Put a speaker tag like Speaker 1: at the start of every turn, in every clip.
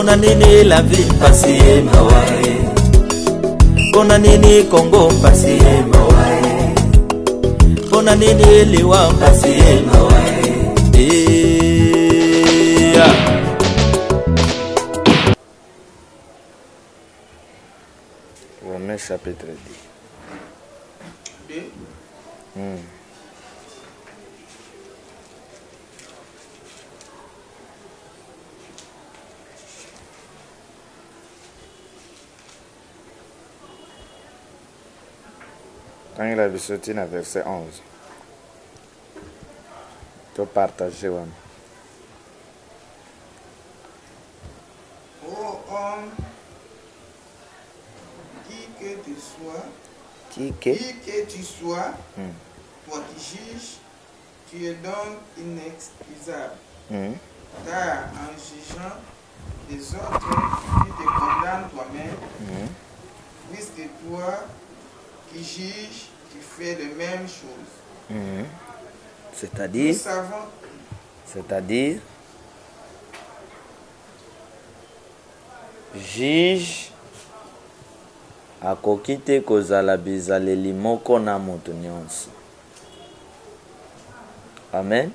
Speaker 1: Pona nini la vie pasie mawae, pona nini Congo pasie mawae, pona nini liwa pasie mawae.
Speaker 2: Romains chapitre 10. Quand il a vu sorti dans verset 11, tu partager.
Speaker 3: Ô homme, qui que tu sois, toi qui juges, tu es donc inexcusable. Car en jugeant les autres, tu te condamnes toi-même, puisque toi qui juges, tu fais les mêmes choses.
Speaker 2: C'est-à-dire,
Speaker 3: Nous savons,
Speaker 2: juge akoki te kozala bizaleli moko na moto nyonso. Amen.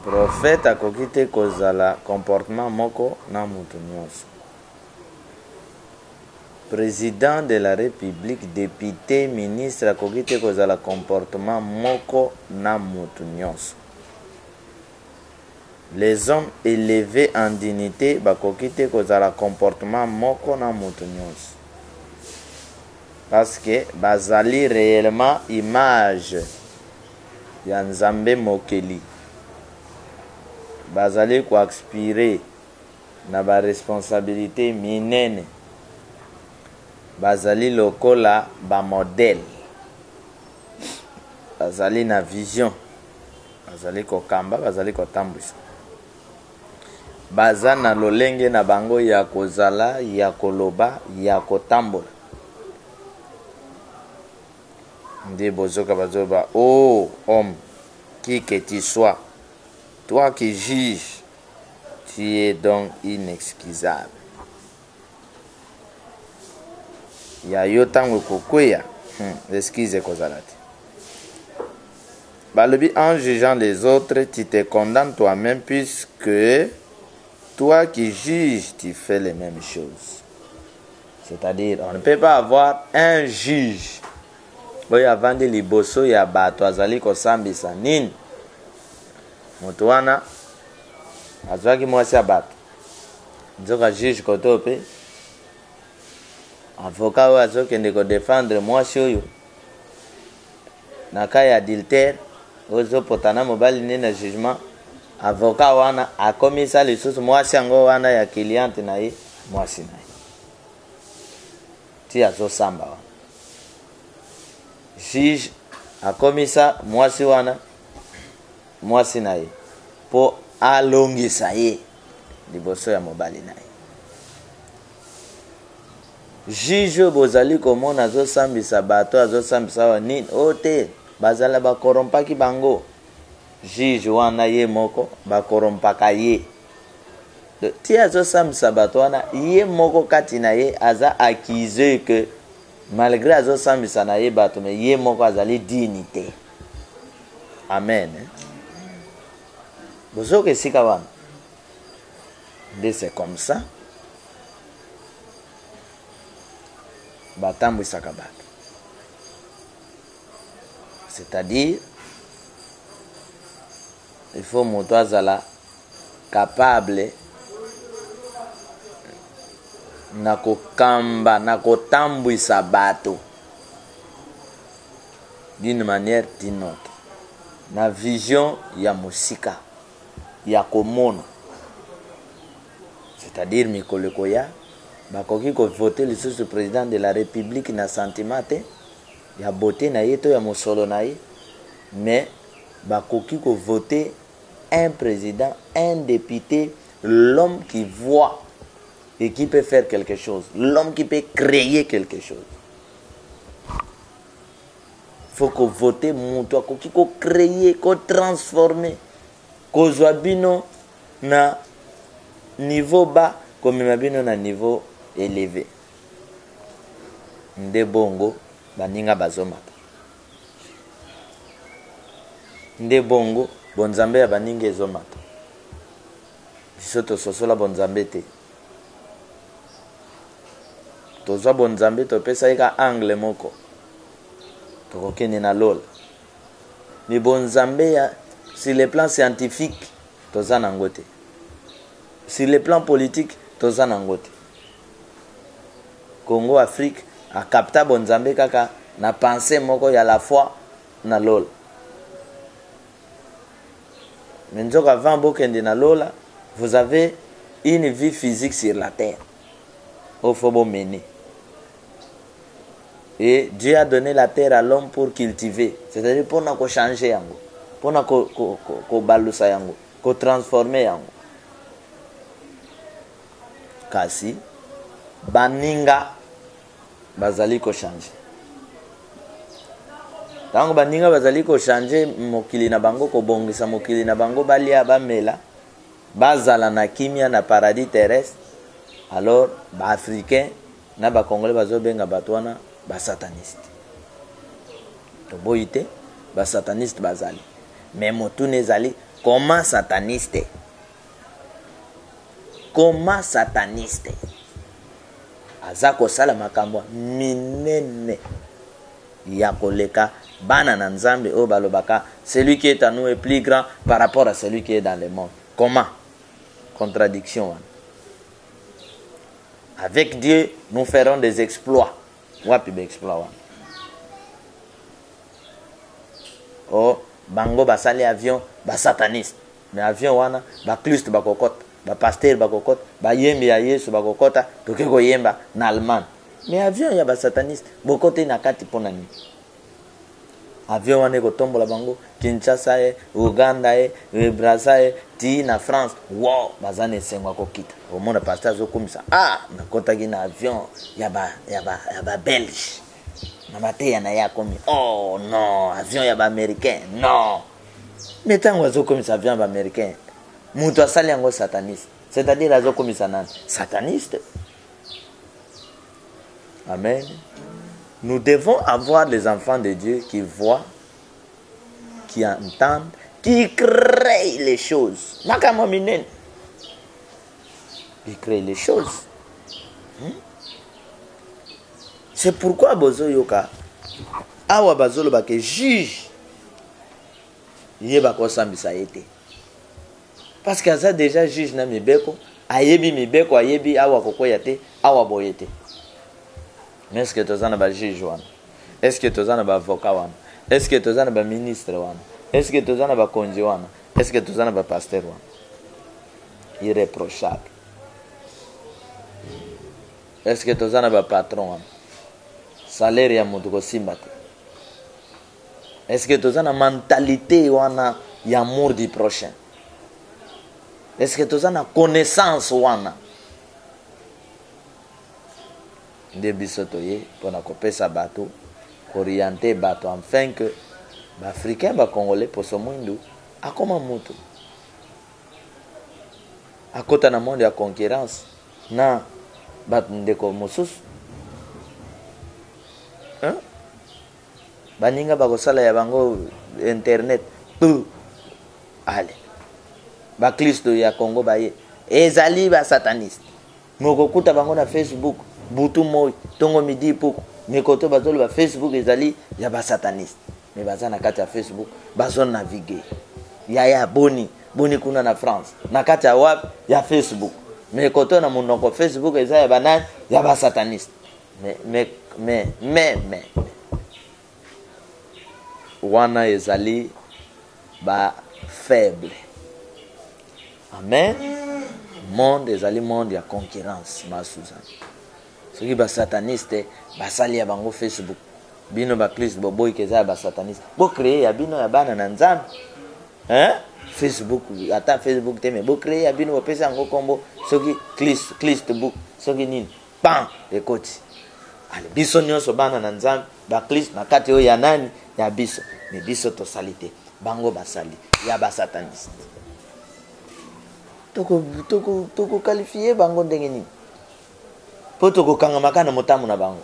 Speaker 2: Prophète akoki te kozala comportement moko na moto nyonso. Président de la République, député, ministre akoki te kozala comportement moko na moto nyonso. Les hommes élevés en dignité bakoki te kozala comportement moko na moto nyonso. Parce que bazali réellement image ya Nzambe mokeli. Bazali ko aspirer na ba responsabilité minene. Bazali lokola ba modèle. Bazali na vision. Bazali ko kamba, bazali ko tambwisa. Baza na lolenge na bango ya kozala, ya koloba, ya kotambola. Ndi bozoka bazoba, oh homme, qui que tu sois, toi qui juges, tu es donc inexcusable. Ya yo tango kokwea, excuse kozalati. Balobi, en jugeant les autres, tu te condamnes toi-même puisque toi qui juges, tu fais les mêmes choses. C'est-à-dire, on ne peut pas avoir un juge. Oui, avant de liboso ya bato azali kosambisa nini. Moto wana azwaki mwasi ya bato. Nzoka juge kotope. Avocat oyo azokende ko défendre mwasi oyo. Na ka ya adultère, ozopotana mobali nini na jugement. Avocat wana akomisa lisusu mwasi yango wana ya cliente na ye mwasi na ye. Ti azosamba wana. Juge akomisa mwasi wana mwasi na ye po alongisa ye liboso ya mobali na ye. Juge bozali komona azosambisa bato azosambisa wa nini ote bazala bakorompaki bango. Juge wana ye moko bakorompaka ye. Ti azosambisa bato wana ye moko kati na ye aza accusé que malgré azosambisa na ye bato me ye moko azali dignité. Amen. Bozoka esika wana. Nde c'est comme ça. Batambwisaka bato. C'est-à-dire, il faut moto azala capable na kokamba na kotambwisa bato d'une manière d'une autre. Na vision ya musika ya komona. C'est-à-dire mikolo koya bakoki ko voter lisusu président de la République na sentiment te ya beauté na ye to ya mosolo na ye, mais bakoki ko voter un président, un député, l'homme qui voit et qui peut faire quelque chose, l'homme qui peut créer quelque chose. Faut que voter moto ko ki ko créer, ko transformer, ko zwabino na niveau bas komema bino na niveau élevé. Nde bongo baninga bazomata. Nde bongo bonzambe ya baninga ezomata. Biso tososola bonzambe te. Tozwa bonzambe topesa eka angle moko. Tokokende na lola. Mi bonzambe ya sur le plan scientifique toza nango te. Sur le plan politique toza nango te. Congo Afrique a capta bonzambe kaka na pensée moko ya la foi na lola. Mais nous avant bokende na lola, vous avez une vie physique sur la terre. Au faut mener. Et Dieu a donné la terre à l'homme pour cultiver. C'est-à-dire pour nous changer yango, pour nous balusa yango, pour transformer yango. Kasi baninga bazali ko changer. Tango baninga bazali ko changer mokili na bango ko bongisa mokili na bango balia bamela bazala na kimia na paradis terrestre. Alors ba africain na ba congolais bazobenga batwana ba sataniste. To boyite ba sataniste bazali. Mais motune zali comment sataniste? Comment sataniste? Azako sala makambo minene ya koleka bana na nzambe o balobaka celui qui est en nous est plus grand par rapport à celui qui est dans le monde. Comment? Contradiction. Avec Dieu, nous ferons des exploits. Wapi be exploit. Oh, bango basali avion, ba sataniste. Mais avion wana, ba Christ ba kokot, ba pasteur ba kokot, ba yembi ya Yesu ba kokota, toke ko yemba na Allemagne. Mais avion ya ba sataniste, bokote na kati pona ni. Avion wane ko tombola bango, Kinshasa Uganda Brazzaville, ti na France. Wow, bazane sengwa ko kita. Au monde pasteur zo komisa. Ah, na kota gina avion ya ba Belge. Na bate ya na ya komi. Oh non, avion ya ba américain. Non. Mais tango zo komisa avion ba américain. Mutu asali yango sataniste. C'est-à-dire azo komisa nan sataniste. Amen. Nous devons avoir les enfants de Dieu qui voient, qui entendent, qui créent les choses. Qui créent les choses. C'est pourquoi Bozo Yoka, Awa Bazolo Bake juge, Yeba Kosambisa été. Parce que ça déjà juge na mibeko, Ayebi mibeko, Ayebi Awa Kokoyate, Awa Boyete. Mais est-ce que tu as un juge? Est-ce que tu as un avocat? Est-ce que tu as un ministre? Est-ce que tu as un conjoint? Est-ce que tu as un pasteur? Irréprochable. Est-ce que tu as un patron? Salaire ya mutuko simbate. Est-ce que tu as une mentalité ya amour du prochain? Est-ce que tu as une connaissance? Nde biso toye pona kopesa bato orienter bato afin que l'Africain ba Congolais poso mwindu akoma mutu akota na monde ya concurrence na bato ndeko mosusu baninga bakosala ya bango internet tu ale ba Kristo ya Congo baye ezali ba sataniste mokokuta bango na Facebook butu moi tongo midi poko mekoto bazolo ba Facebook ezali ya ba sataniste mais bazana kati ya Facebook bazona naviguer ya boni kuna na France na kati ya wap ya Facebook mekoto na munoko Facebook ezali ya banani ya ba sataniste mais wana ezali ba faible. Amen. Monde ezali monde ya concurrence masuzana. Ce qui ba sataniste basali ya bango Facebook bino ba Christ boboy keza ba sataniste bo créer ya bino ya bana na nzambe Facebook ata Facebook te me bo créer ya bino bo pesa ngo kombo soki Christ book soki nini pan ekoti ale biso nyonso bana na nzambe ba Christ na kati o ya nani ya biso me biso to salite bango basali ya ba sataniste. toko qualifier bango ndenge nini po toko kangamaka na motamu na bango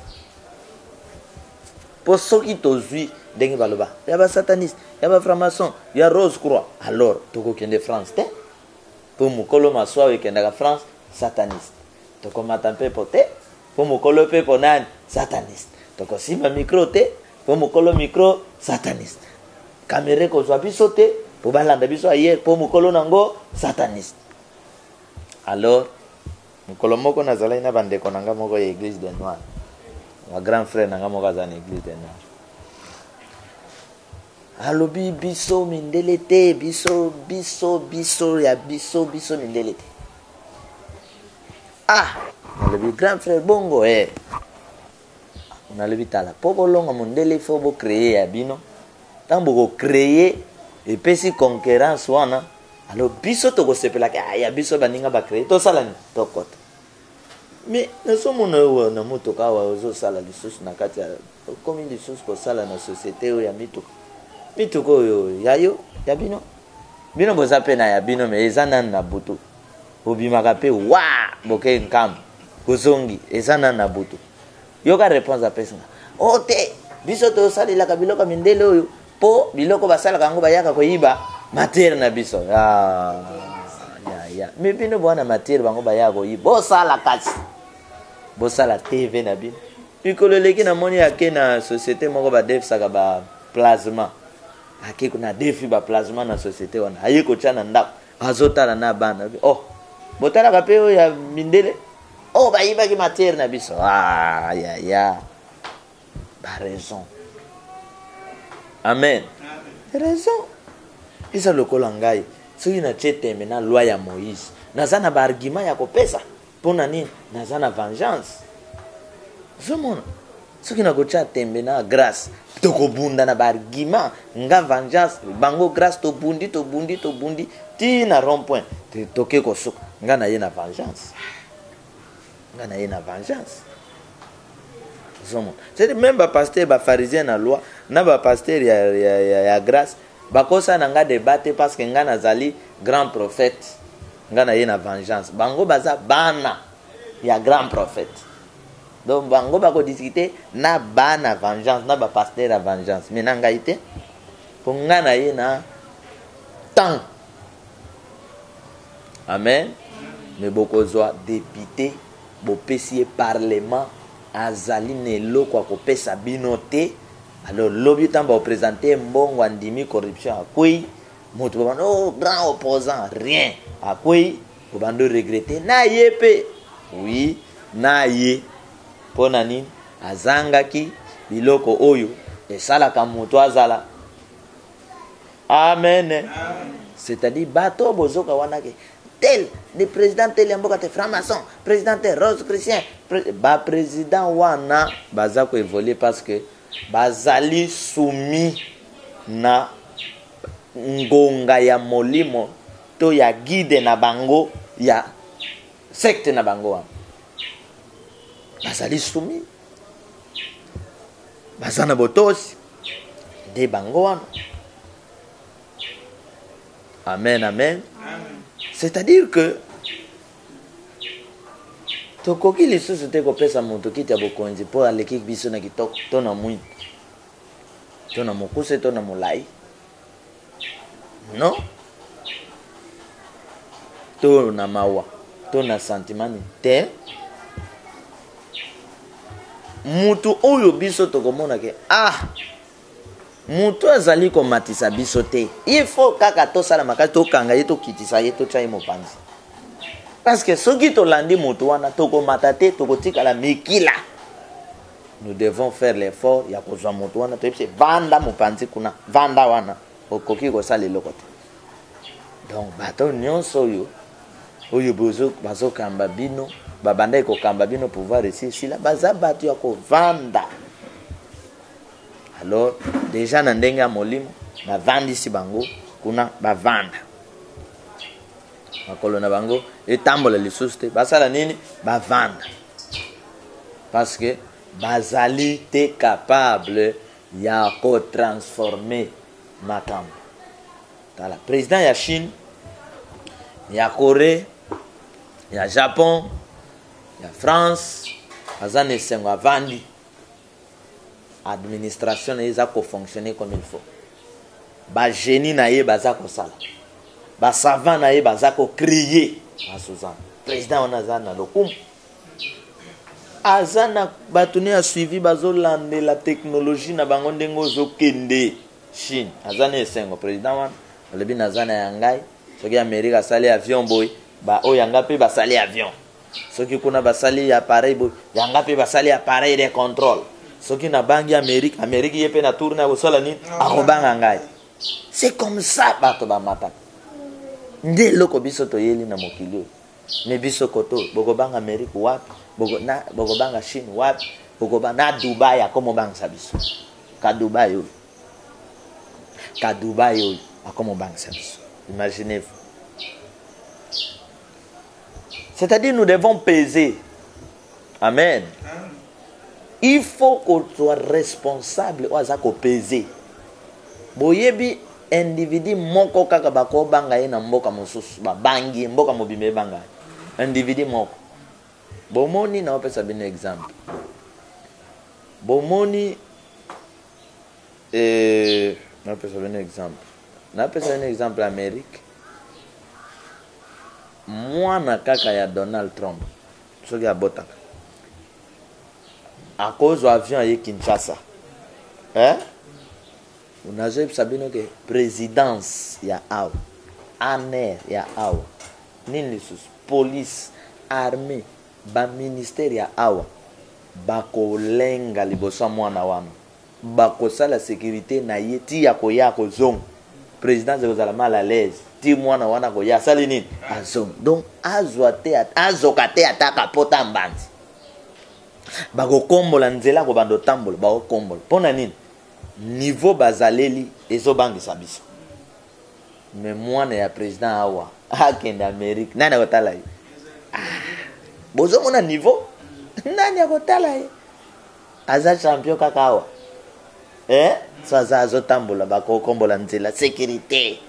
Speaker 2: po soki tozwi ndenge baloba ya ba sataniste ya ba franc-maçon ya Rose Croix alors toko kende France te po mokolo maswa ekendaka France sataniste toko matampe pote po mokolo pe ponani sataniste toko simba micro te po mokolo micro sataniste kamere kozwa biso te po balanda biso aye po mokolo nango sataniste alors mokolo moko nazalaki na bandeko nanga moko ya église des noirs ma grand frère nanga moko aza na église des noirs alobi biso mindele te biso ya biso mindele te nalobi grand frère bongo nalobi tala po bolonga mondele fo bo créer ya bino ntango bokocréer epesi concurrence wana alors biso tokosepelaka ya biso baninga bacréer tosala nini tokota mais nazomona oyo na motoka awa ozosala lisusu na kati ya okomi lisusu kosala na société oyo ya mituka oyo yayo ya bino boza mpe na ya bino me eza nani na butu obimaka mpe wa boke nkambo kozongi eza nani na butu yoka réponse apesinga te biso tosalelaka biloko mindele oyo po biloko basalaka yango bayaka koyiba matière na biso me bino bwana matière bango bayaka koyiba bosala kasi bosala TV na bino mikolo eleki namoni ake na société moko badefisaka baplasma ake kuna defi baplasma na société wana aye kotya na ndako azotala na bana botalaka mpe oyo ya mindele bayibaki matière na biso baraison amen raison eza lokola ngai soki natie tembe na loi ya Moïse naza na baargument ya kopesa mpona nini naza na vengeance zomona soki nakotia tembe na grâce tokobunda na baargument nga vengeance bango grâce tobundi ti na rond point toke kosuka nga na ye na vengeance c'est même bapasteur bapharisien na loi na bapasteur ya grâce bakosa na nga debate parce que nga nazali grand prophète nga na ye na vengeance bango baza bana ya grand prophète donc bango bakodiscute na bana vengeance na bapasteur ya vengeance mais na ngai te po nga na ye na temps amen mais bokozwa député bopesi ye parlement azali na eloko akopesa bino te alors lobi ntango baopresente mbongo andimi corruption akwei moto babanda grand opposant rien akwei bobanda regrete na ye mpe oui na ye mpo na nini azangaki biloko oyo esalaka moto azala amen c'est-à-dire bato bozoka wana ke tel le président tel ya mboka te franc-maçon président tel rose chrétien président wana baza koévoluer parce que bazali soumis na ngonga ya molimo to ya guide na bango ya secte na bango wana bazali soumis baza na botosi nde bango wana amen. C'est-à-dire que tokoki lisusu te kopesa moto kiti ya bokonzi mpo aleki biso na kitoko to na mwindu to na mokuse to na molai non to na mawa to na sentimani te mutu oyo biso tokomona ke mutu azali komatisa biso te il faut kaka tosala makasi tokanga ye tokitisa ye totya ye mopanzi parce que soki tolandi mutu wana tokomata te tokotikala mikila nous devons faire l'effort ya kozwa mutu wana toyebise vanda mopanzi kuna vanda wana okoki kosala eloko te donc bato nyonso oyo bazokamba bino babanda ekokamba bino pouvoir réussir sila baza bato ya kovanda. Alors déjà na ndenge ya molimo bavandisi bango kuna bavanda makolo na bango etambola lisusu te basala nini bavanda parce que bazali te capable ya kotransformer makambo. Tala président ya Chine Il y a Corée, il y a Japon, il y a France, Azan et Sengo Avandi. Administration ils a fonctionné comme il faut. Ba génie naie bazako sala. Ba savant naie bazako crier à Suzanne. Président on azana lokum. Azana batuni a suivi bazolande la technologie na bango ndengo zokende Chine. Azana esengo président wana lebi nazana yangai soki Amerika sali avion boy ba o yanga pe ba sali avion. Soki kuna ba sali appareil boy yanga pe ba sali appareil de contrôle. Soki na bangi Amerika yepe na tourne a osala nini akobanga ngai. C'est comme ça bato ba mata. Nde loko biso to yeli na mokili. Me biso koto bogobanga Amerika wapi bogobanga Chine wapi bogobanga na Dubai akomo banga sabiso. Ka Dubai akomo banga sabiso. Imaginez-vous. C'est-à-dire nous devons peser. Amen. Il faut qu'on soit responsable ou azako peser. Boyebi individu moko kaka bako banga ye na mboka mosusu ba bangi mboka mobime banga. Individu moko. Bomoni na opesa bino exemple. Bomoni na opesa bino exemple. Na opesa bino exemple Amérique. Mwana kaka ya Donald Trump. Soki abotaka. À cause de l'avion à Kinshasa. Hein? On a dit que présidence ya awa, aner ya awa, nilisus, police, armée, ba ministère ya awa, bako lenga libosa mwana wana, bako sala sécurité na yeti ya koya ko zong, présidence de kozala mal à l'aise, ti mwana wana koya sali nini, azong. Donc azokate ataka pota mbandi. Bako kombola nzela ko bando tambola bako kombola pona nini niveau bazaleli ezo bangi sabiso mais mwana ya président awa akende Amérique nani akotala ye bozo mona niveau nani akotala ye aza champion kaka awa saza azo tambola bako kombola nzela sécurité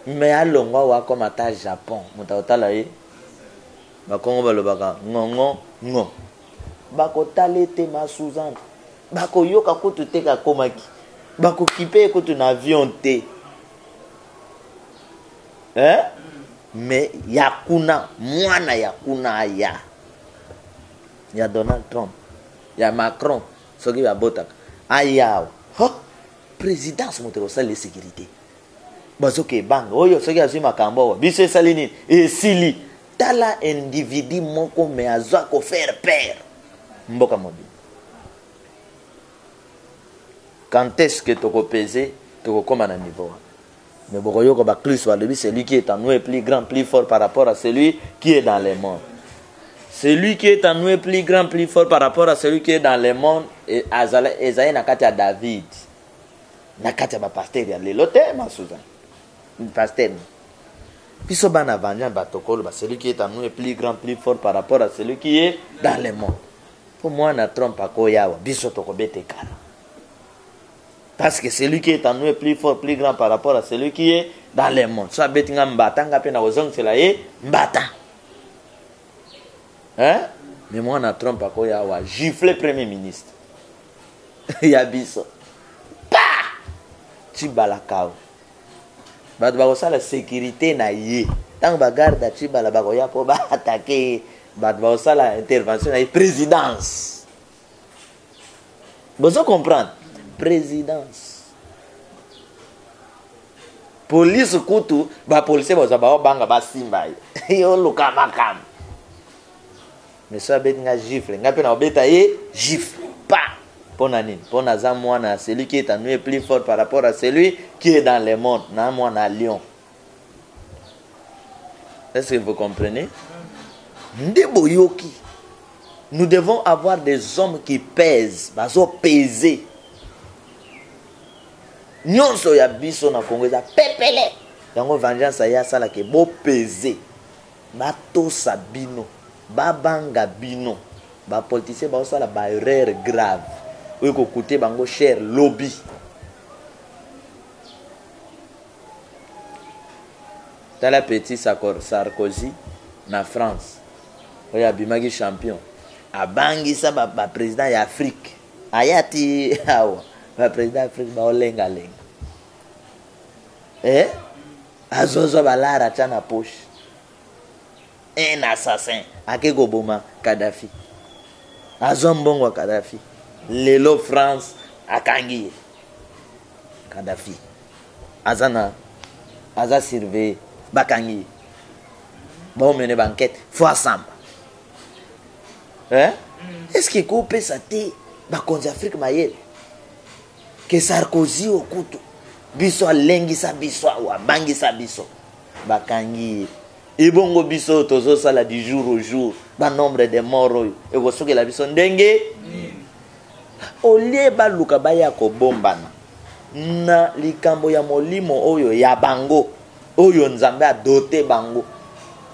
Speaker 2: mais alongwa wa comme ata Japon mutakotala ye bakongo balobaka ngo bako talete ma Suzanne bako yoka kutu teka komaki bako kipe kutu na avion te mais yakuna mwana yakuna ya Donald Trump ya Macron soki ba botaka aya présidence moteko sa les sécurité bazoke banga oyo soki azwi makambo biso esali nini esili tala individu moko me azwa ko faire peur mboka mobile. Quand est-ce que tu peux peser, tu peux comme à un niveau. Mais celui qui est en nous est plus grand, plus fort par rapport à celui qui est dans les mondes. Celui qui est en nous est plus grand, plus fort par rapport à celui qui est dans les mondes. Et Esaïe Nakati à David. Nakati à pasteur, il y a l'autre, ma Suzanne. Pasteur. Puis ce ban avant, celui qui est en nous est plus grand, plus fort par rapport à celui qui est dans les mondes. Pour moi, on a trompé à Koyawa, parce que celui qui est en nous est plus fort, plus grand par rapport à celui qui est dans les mondes. Soit Betinga Mbatanga, Pena Ozong, c'est là, Mbata. Hein? Mais moi, on a trompé à Koyawa, gifle Premier ministre. Yabiso. Pa! Chibalakao. Badbagosa la sécurité na ye. Tant que garde Chibala Bagoya pour attaquer. Badbagosa la intervention na présidence. Vous comprenez? Présidence. Police kutu ba policier boza ba banga ba simba. Yo luka makam. Mais ça bet nga gifle, nga pe na obeta ye gifle. Pa. Pona nini? Pona za mwana celui qui est en nous est plus fort par rapport à celui qui est dans les mondes. Na mwana lion. Est-ce que vous comprenez? Ndeboyoki. Nous devons avoir des hommes qui pèsent, bazo peser. Nyonso ya biso na Congo za pepele. Yango vengeance ya sala ke bo peser. Bato sabino, babanga bino. Ba politicien ba sala ba erreur grave. Oyo ko coûter bango cher lobby. tala petit Sarkozy na France oyo abimaki champion abangisa baprésident ya Afrique ayati awa baprésident ya Afrique baolengalenga azozwa balara tia na poche un assassin ake koboma Kadhafi azwa mbongo ya Kadhafi lelo France akangi ye Kadhafi aza surveille bakangi ye baomene bankete fo asamba est-ce que kopesa te bakonzi Afrique mayele ke Sarkozy okutu biso alengisa biso awa abangisa biso bakangi ye ebongo biso tozosala du jour au jour banombre de mort oyo ekosukela biso ndenge olie baluka baya kobombana na likambo ya molimo oyo ya bango oyo Nzambe adote bango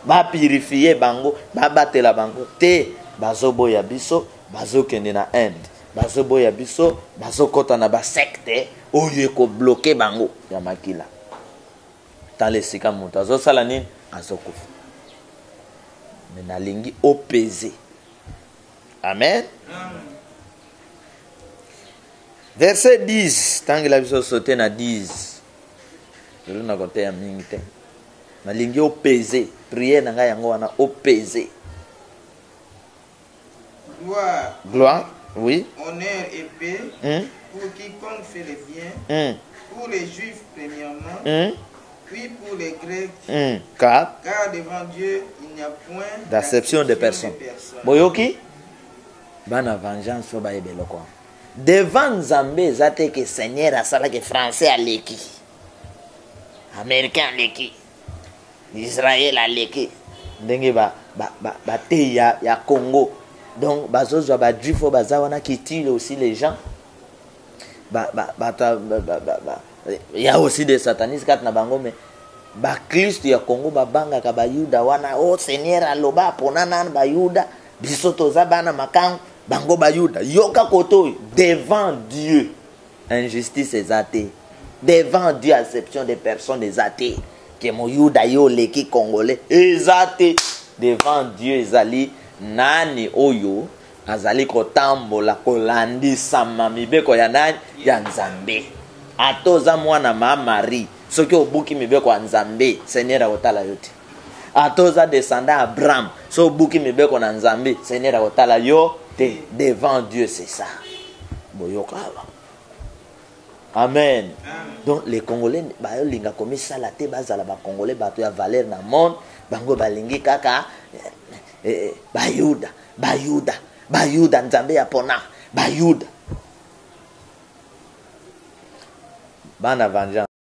Speaker 2: bapurifie bango babatela bango te bazoboya biso bazokende na Inde bazoboya biso bazokota na basekte oyo ekobloke bango ya makila tala esika moto azosala nini azokufa me nalingi opese amen. Verset 10 tangela biso sote na 10 lelo na kote ya mingi te nalingi opese priere na ngai yango wana opese gloire oui
Speaker 3: honneur et paix pour quiconque fait le bien pour les juifs premièrement puis pour les grecs
Speaker 2: car
Speaker 3: devant Dieu il n'y a point
Speaker 2: d'acception de personnes boyoki bana vengeance fo bayebelo kwa devant Nzambe ezate ke Seigneur asala ke français aleki américain aleki Israël aleki ndenge ba te ya Congo donc bazozwa ba juifo bazawana qui tue aussi les gens il y a aussi des satanistes kat na bango mais ba Christ ya Congo babanga ka bayuda wana oh Seigneur aloba ponana bayuda biso toza bana makango bango bayuda yoka koto devant Dieu injustice ezate devant Dieu acception des personnes ezate que moyuda yo leki congolais ezate devant Dieu ezali nani oyo azali kotambola kolandisa mibeko ya nani ya Nzambe atoza mwana ma Marie soki obuki mibeko ya Nzambe Seigneur akotala yo te atoza descendant Abraham so obuki mibeko na Nzambe Seigneur akotala yo te devant Dieu c'est ça boyoka amen. Donc les Congolais bayolinga komisala te bazala ba Congolais bato ya valeur na monde bango balingi kaka bayuda Nzambe ya pona bayuda bana vengeance